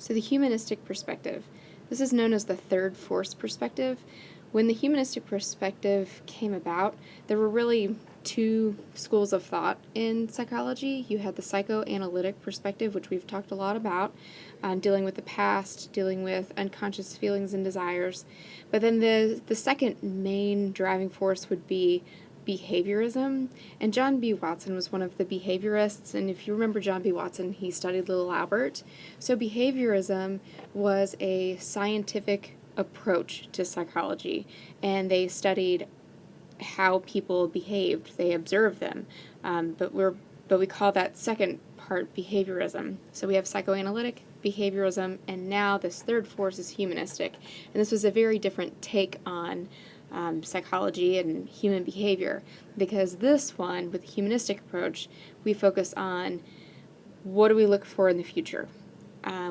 So the humanistic perspective. This is known as the third force perspective. When the humanistic perspective came about, there were really two schools of thought in psychology. You had the psychoanalytic perspective, which we've talked a lot about, dealing with the past, dealing with unconscious feelings and desires. But then the second main driving force would be behaviorism, and John B. Watson was one of the behaviorists, and if you remember John B. Watson, he studied Little Albert. So behaviorism was a scientific approach to psychology, and they studied how people behaved. They observed them, but we call that second part behaviorism. So we have psychoanalytic, behaviorism, and now this third force is humanistic, and this was a very different take on psychology and human behavior, because this one, with the humanistic approach, we focus on what do we look for in the future.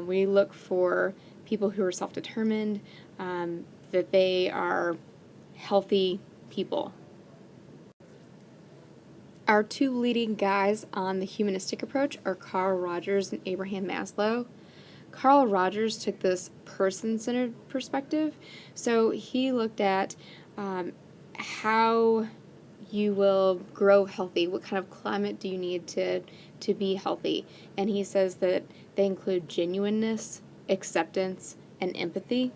We look for people who are self-determined, that they are healthy people. Our two leading guys on the humanistic approach are Carl Rogers and Abraham Maslow. Carl Rogers took this person-centered perspective, so he looked at how you will grow healthy, what kind of climate do you need to be healthy, and he says that they include genuineness, acceptance, and empathy.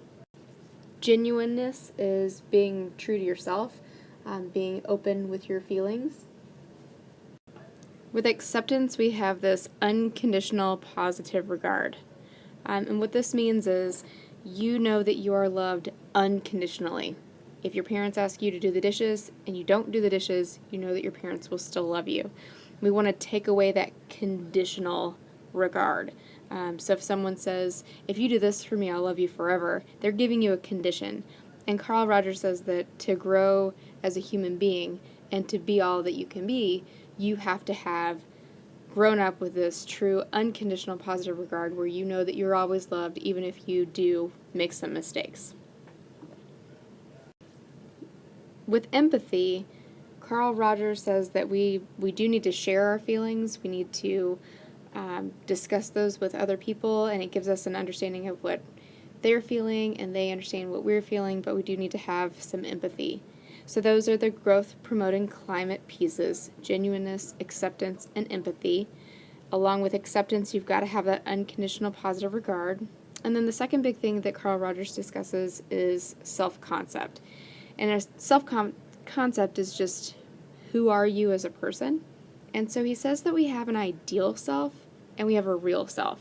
Genuineness is being true to yourself, being open with your feelings. With acceptance, we have this unconditional positive regard. And what this means is you know that you are loved unconditionally. If your parents ask you to do the dishes and you don't do the dishes, you know that your parents will still love you. We want to take away that conditional regard. So if someone says, if you do this for me, I'll love you forever, they're giving you a condition. And Carl Rogers says that to grow as a human being and to be all that you can be, you have to have grown up with this true unconditional positive regard where you know that you're always loved even if you do make some mistakes. With empathy, Carl Rogers says that we do need to share our feelings, we need to discuss those with other people, and it gives us an understanding of what they're feeling and they understand what we're feeling, but we do need to have some empathy. So those are the growth-promoting climate pieces: genuineness, acceptance, and empathy. Along with acceptance, you've got to have that unconditional positive regard. And then the second big thing that Carl Rogers discusses is self-concept. And a self-concept is just, who are you as a person? And so he says that we have an ideal self and we have a real self.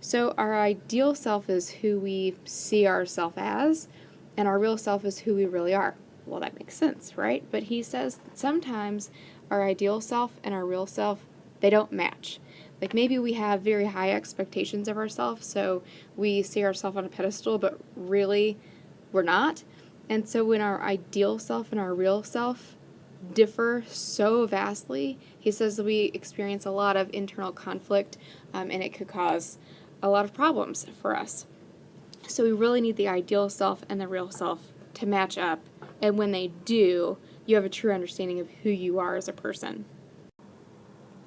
So our ideal self is who we see ourselves as, and our real self is who we really are. Well, that makes sense, right? But he says that sometimes our ideal self and our real self, they don't match. Like maybe we have very high expectations of ourselves, so we see ourselves on a pedestal, but really we're not. And so when our ideal self and our real self differ so vastly, he says that we experience a lot of internal conflict, and it could cause a lot of problems for us. So we really need the ideal self and the real self to match up, and when they do, you have a true understanding of who you are as a person.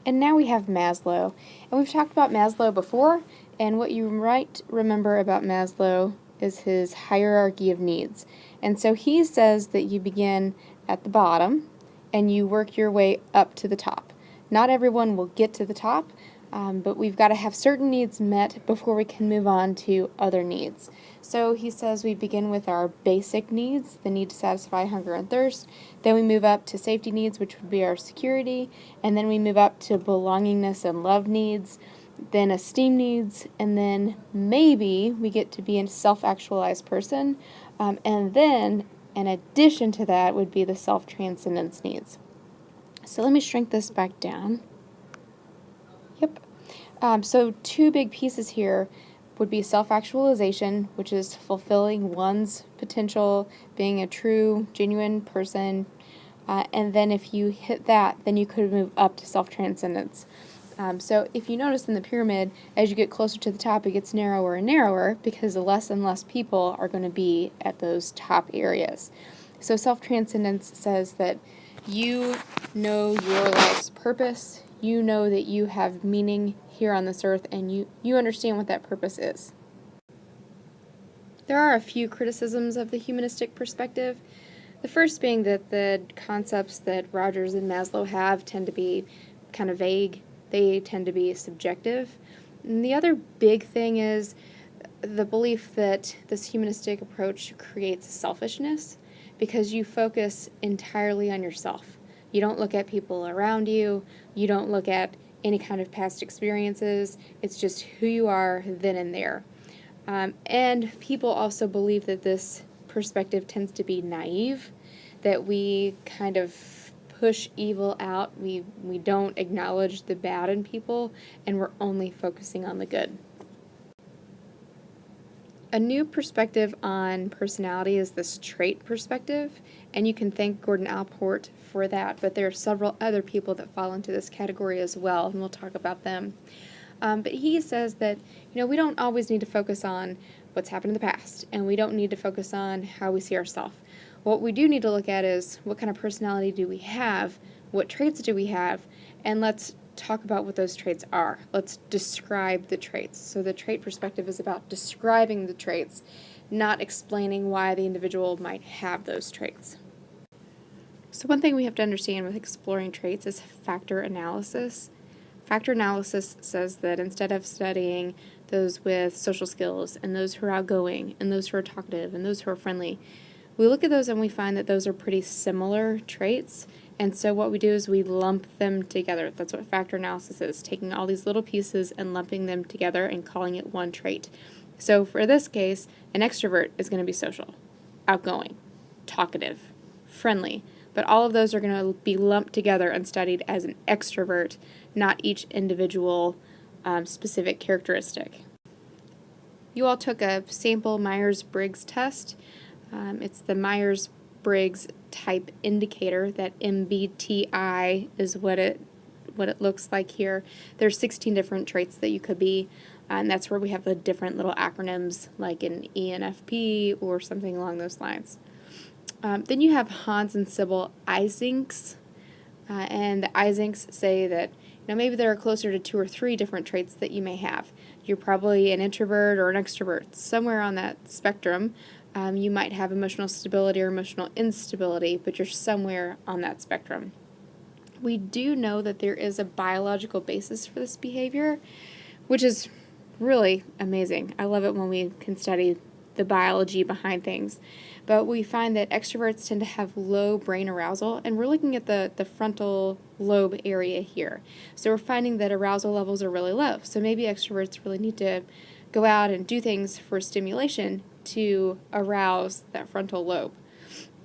And now we have Maslow, and we've talked about Maslow before, and what you might remember about Maslow is his hierarchy of needs. And so he says that you begin at the bottom and you work your way up to the top. Not everyone will get to the top, but we've got to have certain needs met before we can move on to other needs. So he says we begin with our basic needs, the need to satisfy hunger and thirst. Then we move up to safety needs, which would be our security. And then we move up to belongingness and love needs, then esteem needs, and then maybe we get to be a self-actualized person. And then, in addition to that, would be the self-transcendence needs. So let me shrink this back down. Yep. So two big pieces here would be self-actualization, which is fulfilling one's potential, being a true, genuine person. And then if you hit that, then you could move up to self-transcendence. So if you notice in the pyramid, as you get closer to the top, it gets narrower and narrower because less and less people are going to be at those top areas. So self-transcendence says that you know your life's purpose, you know that you have meaning here on this earth, and you understand what that purpose is. There are a few criticisms of the humanistic perspective. The first being that the concepts that Rogers and Maslow have tend to be kind of vague. They tend to be subjective. And the other big thing is the belief that this humanistic approach creates selfishness because you focus entirely on yourself. You don't look at people around you. You don't look at any kind of past experiences. It's just who you are then and there. And people also believe that this perspective tends to be naive, that we kind of push evil out. We don't acknowledge the bad in people, and we're only focusing on the good. A new perspective on personality is this trait perspective, and you can thank Gordon Allport for that, but there are several other people that fall into this category as well, and we'll talk about them. But he says that, we don't always need to focus on what's happened in the past, and we don't need to focus on how we see ourselves. What we do need to look at is what kind of personality do we have, what traits do we have, and let's talk about what those traits are. Let's describe the traits. So the trait perspective is about describing the traits, not explaining why the individual might have those traits. So one thing we have to understand with exploring traits is factor analysis. Factor analysis says that instead of studying those with social skills and those who are outgoing and those who are talkative and those who are friendly, we look at those and we find that those are pretty similar traits, and so what we do is we lump them together. That's what factor analysis is, taking all these little pieces and lumping them together and calling it one trait. So for this case, an extrovert is going to be social, outgoing, talkative, friendly, but all of those are going to be lumped together and studied as an extrovert, not each individual specific characteristic. You all took a sample Myers-Briggs test. It's the Myers-Briggs type indicator. That MBTI is what it looks like here. There's 16 different traits that you could be, and that's where we have the different little acronyms like an ENFP or something along those lines. Then you have Hans and Sybil Eysenck's, and the Eysenck's say that maybe there are closer to 2 or 3 different traits that you may have. You're probably an introvert or an extrovert. Somewhere on that spectrum, you might have emotional stability or emotional instability, but you're somewhere on that spectrum. We do know that there is a biological basis for this behavior, which is really amazing. I love it when we can study the biology behind things. But we find that extroverts tend to have low brain arousal, and we're looking at the frontal lobe area here. So we're finding that arousal levels are really low. So maybe extroverts really need to go out and do things for stimulation to arouse that frontal lobe.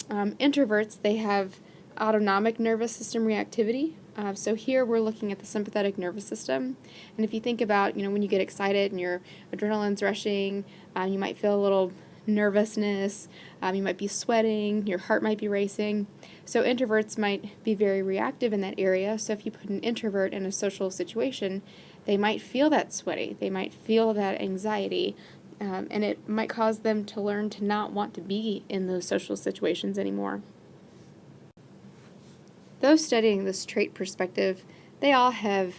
Introverts, they have autonomic nervous system reactivity. So here we're looking at the sympathetic nervous system. And if you think about, when you get excited and your adrenaline's rushing, you might feel a little nervousness, you might be sweating, your heart might be racing. So introverts might be very reactive in that area. So if you put an introvert in a social situation, they might feel that sweaty, they might feel that anxiety, and it might cause them to learn to not want to be in those social situations anymore. Those studying this trait perspective, they all have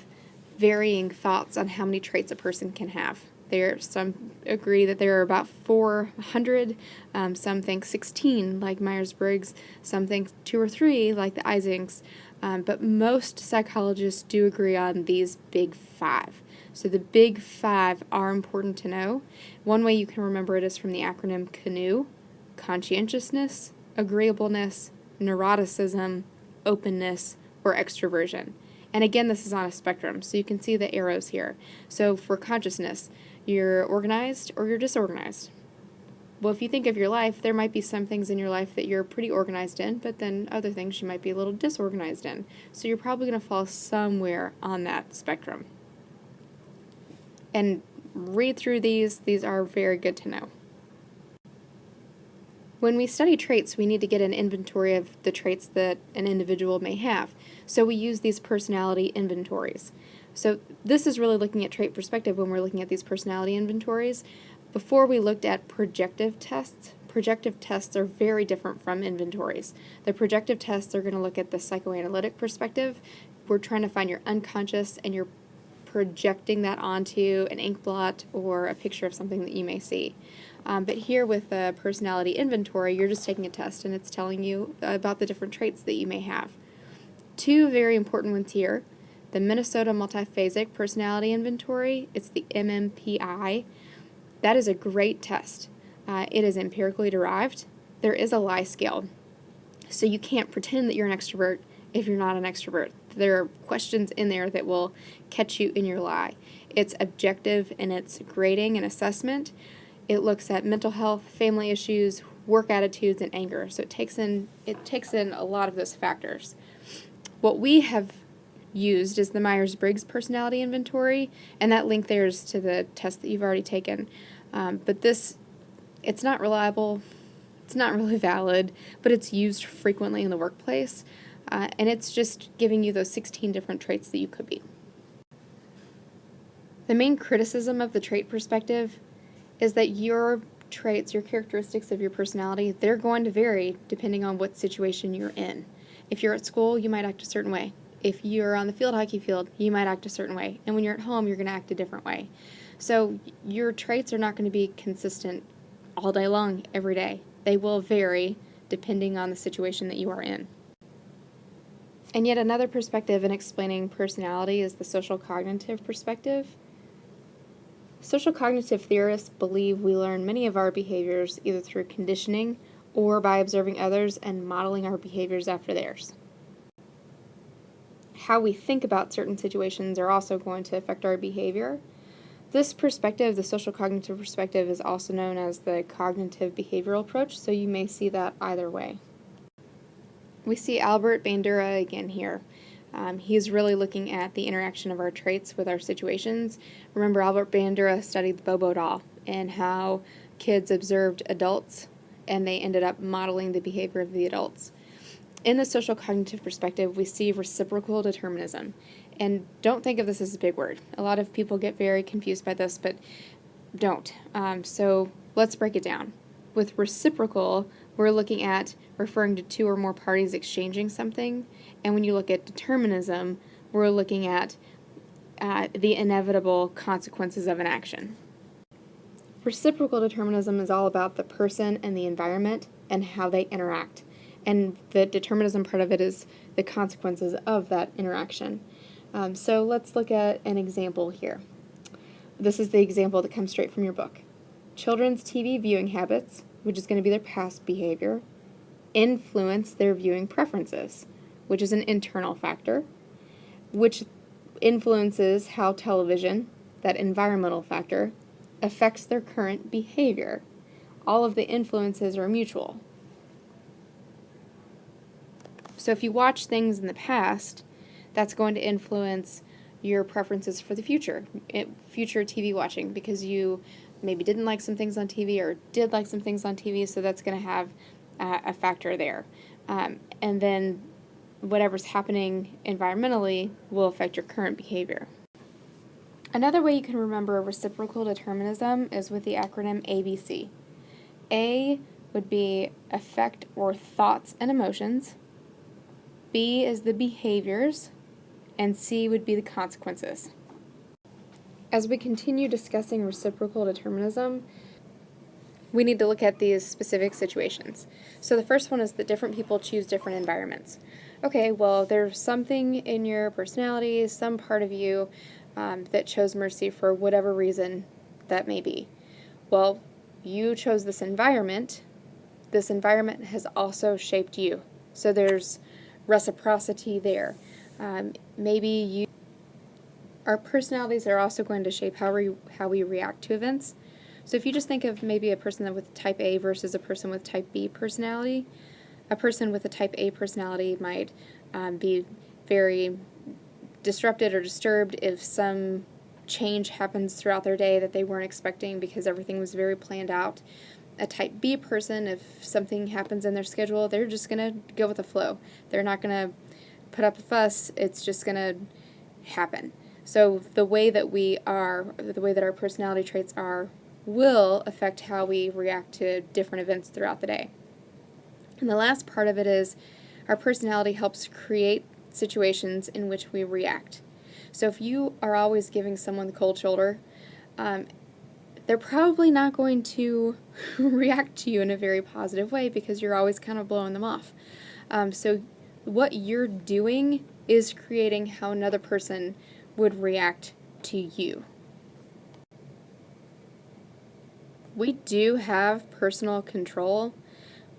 varying thoughts on how many traits a person can have. Some agree that there are about 400, some think 16 like Myers-Briggs, some think 2 or 3 like the Eysenck's, but most psychologists do agree on these big 5. So the big 5 are important to know. One way you can remember it is from the acronym CANOE: conscientiousness, agreeableness, neuroticism, openness, or extroversion. And again, this is on a spectrum, so you can see the arrows here. So for consciousness, you're organized or you're disorganized. Well, if you think of your life, there might be some things in your life that you're pretty organized in, but then other things you might be a little disorganized in. So you're probably going to fall somewhere on that spectrum. And read through these are very good to know. When we study traits, we need to get an inventory of the traits that an individual may have. So we use these personality inventories. So this is really looking at trait perspective when we're looking at these personality inventories. Before we looked at projective tests. Projective tests are very different from inventories. The projective tests are going to look at the psychoanalytic perspective. We're trying to find your unconscious, and you're projecting that onto an ink blot or a picture of something that you may see. But here with the personality inventory, you're just taking a test and it's telling you about the different traits that you may have. Two very important ones here. The Minnesota Multiphasic Personality Inventory, it's the MMPI. That is a great test. It is empirically derived. There is a lie scale. So you can't pretend that you're an extrovert if you're not an extrovert. There are questions in there that will catch you in your lie. It's objective in its grading and assessment. It looks at mental health, family issues, work attitudes, and anger. So it takes in a lot of those factors. What we have used is the Myers-Briggs Personality Inventory, and that link there is to the test that you've already taken. But it's not reliable, it's not really valid, but it's used frequently in the workplace, and it's just giving you those 16 different traits that you could be. The main criticism of the trait perspective is that your traits, your characteristics of your personality, they're going to vary depending on what situation you're in. If you're at school, you might act a certain way. If you're on the field hockey field, you might act a certain way. And when you're at home, you're going to act a different way. So your traits are not going to be consistent all day long, every day. They will vary depending on the situation that you are in. And yet another perspective in explaining personality is the social cognitive perspective. Social cognitive theorists believe we learn many of our behaviors either through conditioning or by observing others and modeling our behaviors after theirs. How we think about certain situations are also going to affect our behavior. This perspective, the social cognitive perspective, is also known as the cognitive behavioral approach, so you may see that either way. We see Albert Bandura again here. He's really looking at the interaction of our traits with our situations. Remember, Albert Bandura studied the Bobo doll and how kids observed adults and they ended up modeling the behavior of the adults. In the social cognitive perspective, we see reciprocal determinism. And don't think of this as a big word. A lot of people get very confused by this, but don't. So let's break it down. With reciprocal, we're looking at referring to two or more parties exchanging something. And when you look at determinism, we're looking at the inevitable consequences of an action. Reciprocal determinism is all about the person and the environment and how they interact. And the determinism part of it is the consequences of that interaction. So let's look at an example here. This is the example that comes straight from your book. Children's TV viewing habits, which is going to be their past behavior, influence their viewing preferences, which is an internal factor, which influences how television, that environmental factor, affects their current behavior. All of the influences are mutual. So if you watch things in the past, that's going to influence your preferences for the future TV watching, because you maybe didn't like some things on TV or did like some things on TV, so that's going to have a factor there. And then whatever's happening environmentally will affect your current behavior. Another way you can remember reciprocal determinism is with the acronym ABC. A would be affect or thoughts and emotions. B is the behaviors, and C would be the consequences. As we continue discussing reciprocal determinism, we need to look at these specific situations. So the first one is that different people choose different environments. Okay, well, there's something in your personality, some part of you that chose mercy for whatever reason that may be. Well, you chose this environment. This environment has also shaped you. So there's reciprocity there. Our personalities are also going to shape how we react to events. So if you just think of maybe a person with type A versus a person with type B personality, a person with a type A personality might be very disrupted or disturbed if some change happens throughout their day that they weren't expecting because everything was very planned out. A type B person, if something happens in their schedule, they're just going to go with the flow. They're not going to put up a fuss. It's just going to happen. So the way that our personality traits are will affect how we react to different events throughout the day. And the last part of it is our personality helps create situations in which we react. So if you are always giving someone the cold shoulder, they're probably not going to react to you in a very positive way because you're always kind of blowing them off. So what you're doing is creating how another person would react to you. We do have personal control.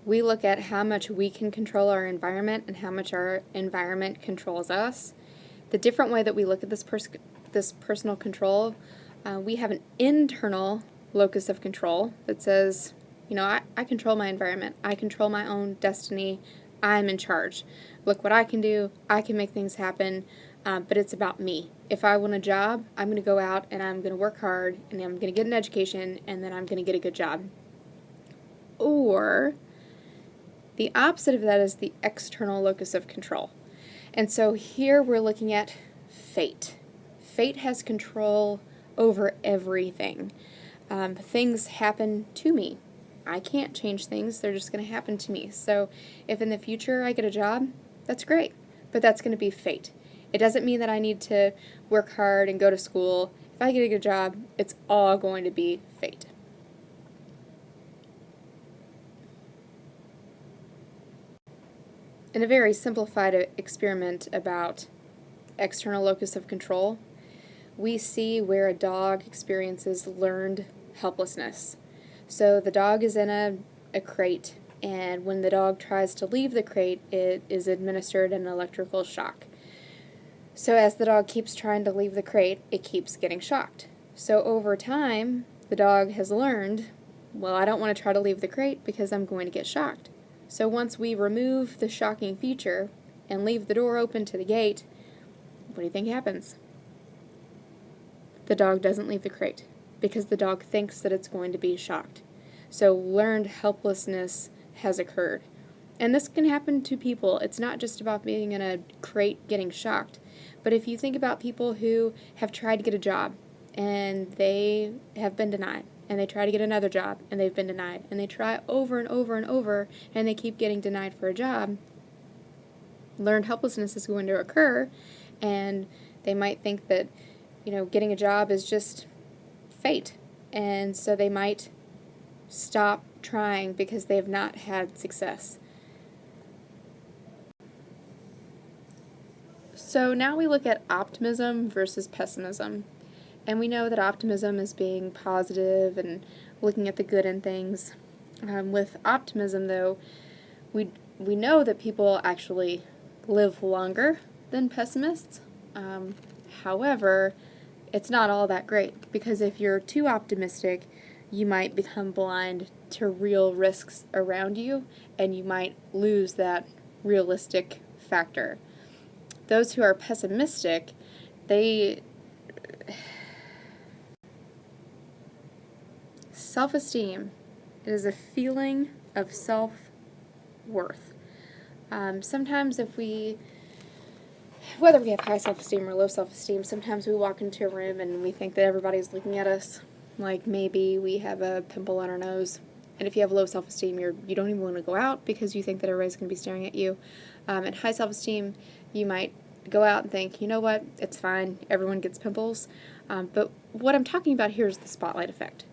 We look at how much we can control our environment and how much our environment controls us. The different way that we look at this personal control, we have an internal locus of control that says, you know, I control my environment. I control my own destiny. I'm in charge. Look what I can do. I can make things happen, but it's about me. If I want a job, I'm going to go out and I'm going to work hard and I'm going to get an education and then I'm going to get a good job. Or the opposite of that is the external locus of control. And so here we're looking at fate. Fate has control over everything. Things happen to me. I can't change things. They're just going to happen to me. So if in the future I get a job, that's great. But that's going to be fate. It doesn't mean that I need to work hard and go to school. If I get a good job, it's all going to be fate. In a very simplified experiment about external locus of control, we see where a dog experiences learned helplessness. So the dog is in a crate, and when the dog tries to leave the crate, it is administered an electrical shock. So as the dog keeps trying to leave the crate, it keeps getting shocked. So over time, the dog has learned, well, I don't want to try to leave the crate because I'm going to get shocked. So once we remove the shocking feature and leave the door open to the gate, what do you think happens? The dog doesn't leave the crate because the dog thinks that it's going to be shocked. So learned helplessness has occurred. And this can happen to people. It's not just about being in a crate getting shocked. But if you think about people who have tried to get a job and they have been denied, and they try to get another job and they've been denied, and they try over and over and over and they keep getting denied for a job, learned helplessness is going to occur, and they might think that, you know, getting a job is just fate, and so they might stop trying because they have not had success. So now we look at optimism versus pessimism. And we know that optimism is being positive and looking at the good in things. With optimism, though, we know that people actually live longer than pessimists. However, it's not all that great, because if you're too optimistic, you might become blind to real risks around you, and you might lose that realistic factor. Those who are pessimistic, self-esteem is a feeling of self-worth. Sometimes whether we have high self-esteem or low self-esteem, sometimes we walk into a room and we think that everybody's looking at us, like maybe we have a pimple on our nose. And if you have low self-esteem, you don't even want to go out because you think that everybody's going to be staring at you. And high self-esteem, you might go out and think, you know what, it's fine, everyone gets pimples. But what I'm talking about here is the spotlight effect.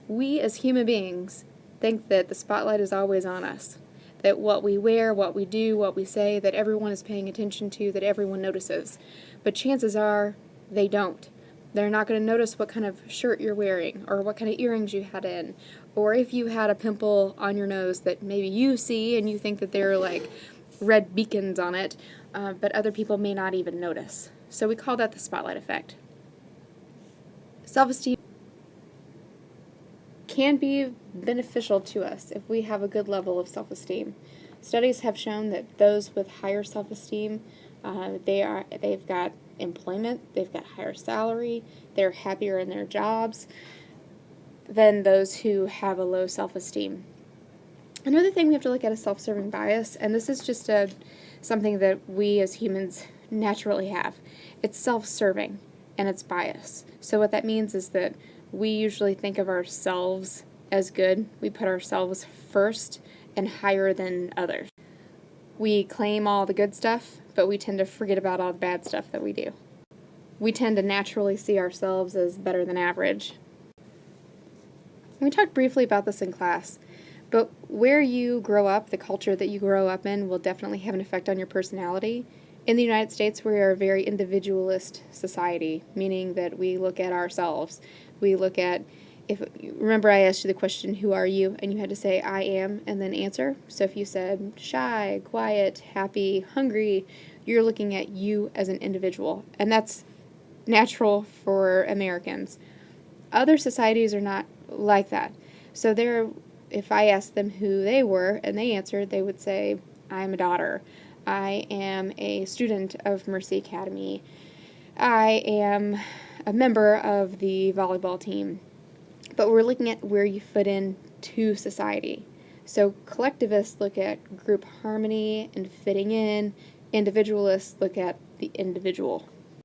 We as human beings think that the spotlight is always on us, that what we wear, what we do, what we say, that everyone is paying attention to, that everyone notices. But chances are they don't. They're not going to notice what kind of shirt you're wearing or what kind of earrings you had in, or if you had a pimple on your nose that maybe you see and you think that they're like red beacons on it, but other people may not even notice. So we call that the spotlight effect. Self-esteem can be beneficial to us if we have a good level of self-esteem. Studies have shown that those with higher self-esteem, they've got employment, they've got higher salary, they're happier in their jobs than those who have a low self-esteem. Another thing we have to look at is self-serving bias, and this is just something that we as humans naturally have. It's self-serving, and it's bias. So what that means is that we usually think of ourselves as good. We put ourselves first and higher than others. We claim all the good stuff, but we tend to forget about all the bad stuff that we do. We tend to naturally see ourselves as better than average. We talked briefly about this in class, but where you grow up, the culture that you grow up in, will definitely have an effect on your personality. In the United States, we are a very individualist society, meaning that we look at ourselves. We look at, remember I asked you the question, who are you? And you had to say, I am, and then answer. So if you said shy, quiet, happy, hungry, you're looking at you as an individual. And that's natural for Americans. Other societies are not like that. So if I asked them who they were and they answered, they would say, I'm a daughter. I am a student of Mercy Academy. I am a member of the volleyball team. But we're looking at where you fit in to society. So collectivists look at group harmony and fitting in. Individualists look at the individual.